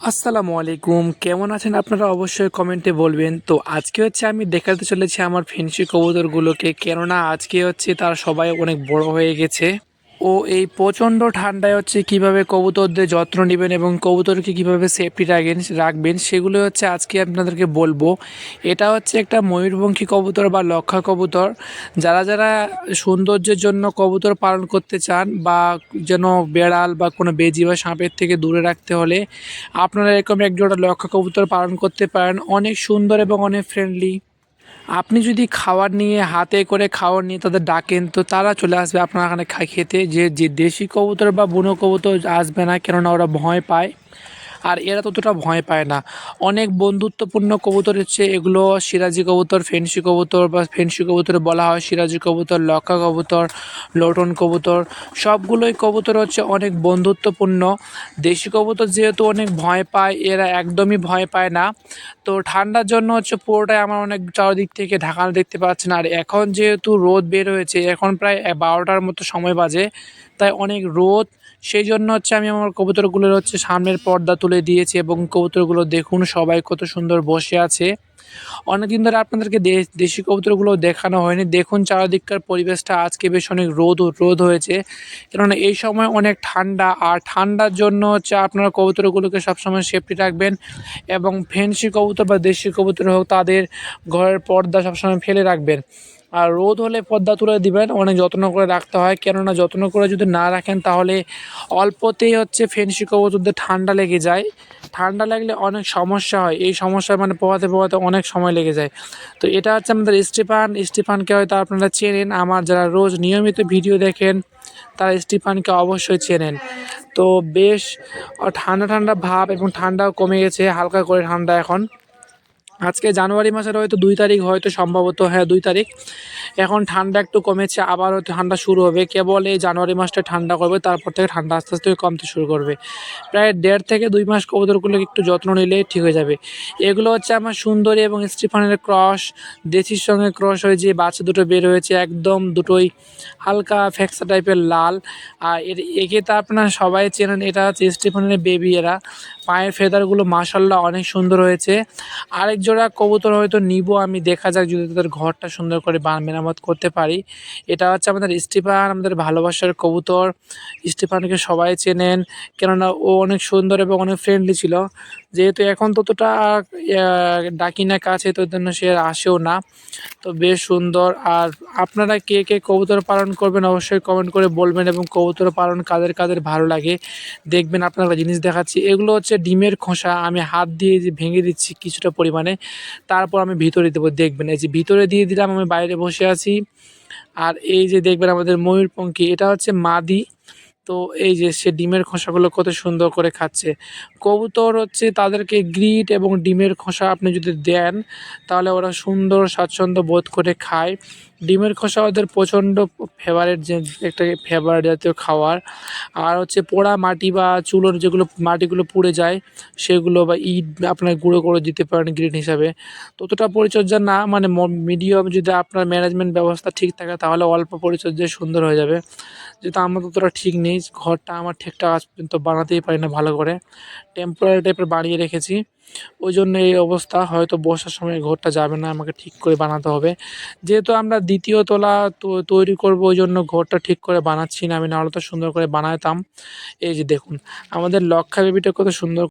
আসসালামু আলাইকুম, কেমন আছেন আপনারা? অবশ্যই কমেন্টে বলবেন। তো আজকে আমি দেখাতে চলেছি আমার ফেন্সি কবুতরগুলোকে, কেননা আজকে তারা সবাই অনেক বড় হয়ে গেছে। ও এই প্রচণ্ড ঠান্ডায় কিভাবে কবুতরদের যত্ন নেবেন এবং কবুতরকে কিভাবে সেফটি রাখবেন সেগুলো আজকে আপনাদেরকে বলবো। এটা একটা ময়ূরপঙ্খী কবুতর বা লক্ষা কবুতর। যারা যারা সৌন্দর্যের জন্য কবুতর পালন করতে চান বা যেন বেড়াল বা কোনো বেজি বা সাপের থেকে দূরে রাখতে হলে আপনারা এরকম এক জোড়া লক্ষা কবুতর পালন করতে পারেন। অনেক সুন্দর এবং অনেক ফ্রেন্ডলি। আপনি যদি খাবার নিয়ে হাতে করে খাবার নিয়ে তাদের ডাকেন তো তারা চলে আসবে আপনার এখানে খেতে। যে দেশি কবুতর বা বুনো কবুতর আসবে না, কেননা ওরা ভয় পায়। আর এরা ততটা ভয় পায় না। অনেক বন্ধুত্বপূর্ণ কবুতর এগুলো। সিরাজি কবুতর, ফেন্সি কবুতর বা ফেন্সি কবুতর বলা হয়, সিরাজি কবুতর, লক্ষা কবুতর, লোটন কবুতর, সবগুলোই কবুতর অনেক বন্ধুত্বপূর্ণ। দেশি কবুতর যেহেতু অনেক ভয় পায়, এরা একদমই ভয় পায় না। তো ঠান্ডার জন্য পুরোটাই আমার অনেক চারদিক থেকে ঢাকানো দেখতে পাচ্ছেন। আর এখন যেহেতু রোদ বের হয়েছে, এখন প্রায় 12টার মতো সময় বাজে, তাই অনেক রোদ। সেই জন্য আমি আমার কবুতরগুলোর সামনের পর্দা তুলে দিয়েছি এবং কবুতরগুলো দেখুন সবাই কত সুন্দর বসে আছে। অনেকদিন ধরে আপনাদেরকে দেশি কবুতরগুলো দেখানো হয়নি। দেখুন চারিদিককার পরিবেশটা, আজকে বেশ অনেক রোদ হয়েছে, কেননা এই সময় অনেক ঠান্ডা। আর ঠান্ডার জন্য আপনারা কবুতরগুলোকে সবসময় সেফটি রাখবেন এবং ফেন্সি কবুতর বা দেশি কবুতর হোক, তাদের ঘরের পর্দা সবসময় ফেলে রাখবেন। আর রোদ হলে পর্দা তুলে দিবেন, অনেক যত্ন করে রাখতে হয়, কেননা যত্ন করে যদি না রাখেন তাহলে অল্পতেই ফেন্সি কবুতরদের ঠান্ডা লেগে যায়। ঠান্ডা লাগলে অনেক সমস্যা হয়, এই সমস্যা মানে পোহাতে পোহাতে অনেক সময় লেগে যায়। তো এটা আমাদের স্টিফানকে হয়তো আপনারা চেনেন, আমার যারা রোজ নিয়মিত ভিডিও দেখেন তারা স্টিফানকে অবশ্যই চেনেন। তো বেশ ঠান্ডা ঠান্ডা ভাব এবং ঠান্ডাও কমে গেছে, হালকা করে ঠান্ডা এখন। আজকে জানুয়ারি মাসের হয়তো 2 তারিখ, হয়তো সম্ভবত, হ্যাঁ 2 তারিখ। এখন ঠান্ডা একটু কমেছে, আবার হয়তো ঠান্ডা শুরু হবে। কেবল এই জানুয়ারি মাসটা ঠান্ডা করবে, তারপর থেকে ঠান্ডা আস্তে আস্তে কমতে শুরু করবে। প্রায় 1.5 থেকে 2 মাস কবুতরগুলোকে একটু যত্ন নিলেই ঠিক হয়ে যাবে। এগুলো আমার সুন্দরী এবং স্টিফানের ক্রস, দেশির সঙ্গে ক্রস হয়ে যে বাচ্চা দুটো বের হয়েছে, একদম দুটোই হালকা ফ্যাক্সা টাইপের লাল। আর একে তো আপনারা সবাই চেনেন, এটা স্টিফানের বেবি। এরা পায়ের ফেদারগুলো মাশাআল্লাহ অনেক সুন্দর হয়েছে। আরেক জোড়া কবুতর হয়তো নিব আমি, দেখা যাক যদি তাদের ঘরটা সুন্দর করে মেরামত করতে পারি। এটা আমাদের স্টিফান, আমাদের ভালোবাসার কবুতর। স্টিফানকে সবাই চেনেন, কেননা ও অনেক সুন্দর এবং অনেক ফ্রেন্ডলি ছিল। যেহেতু এখন ততটা ডাকি না কাছে, তো জন্য সে আর আসেও না। তো বেশ সুন্দর। আর আপনারা কে কে কবুতর পালন করবেন অবশ্যই কমেন্ট করে বলবেন, এবং কবুতর পালন কাদের কাদের ভালো লাগে দেখবেন। আপনারা জিনিস দেখাচ্ছি, এগুলো ডিমের খোসা। আমি হাত দিয়ে যে ভেঙে দিচ্ছি কিছুটা পরিমাণে, তারপর আমি ভিতরে দেবো। দেখবেন এই যে ভিতরে দিয়ে দিলাম, আমি বাইরে বসে আছি। আর এই যে দেখবেন আমাদের ময়ূরপঙ্খী, এটা মাদি। তো এই যে সে ডিমের খোসাগুলো কত সুন্দর করে খাচ্ছে। কবুতর তাদেরকে গ্রিট এবং ডিমের খোসা আপনি যদি দেন, তাহলে ওরা সুন্দর স্বাচ্ছন্দ্য বোধ করে খায়। ডিমের খোসা ওদের প্রচণ্ড ফেভারিট, যে একটা ফেভারিট জাতীয় খাবার। আর পোড়া মাটি বা চুলোর যেগুলো মাটিগুলো পুড়ে যায়, সেগুলো বা ইট আপনার গুঁড়ো করে দিতে পারেন গ্রিট হিসাবে। ততটা পরিচর্যা না, মানে মিডিয়াম যদি আপনার ম্যানেজমেন্ট ব্যবস্থা ঠিক থাকে তাহলে অল্প পরিচর্যায় সুন্দর হয়ে যাবে। যেহেতু আমার ততটা ঠিক নেই, ঘরটা আমার ঠিকঠাক আজ পর্যন্ত বানাতেই পারি না ভালো করে, টেম্পোরারি টাইপের বানিয়ে রেখেছি। ওই জন্য এই অবস্থা, হয়তো বর্ষার সময় ঘরটা যাবে না, আমাকে ঠিক করে বানাতে হবে। যেহেতু আমরা দ্বিতীয় তলা তৈরি করব, ওই জন্য ঘরটা ঠিক করে বানাচ্ছি না আমি, নাহলে তো সুন্দর করে বানাতাম। এই যে দেখুন আমাদের লক্ষা বেবিটা কত সুন্দর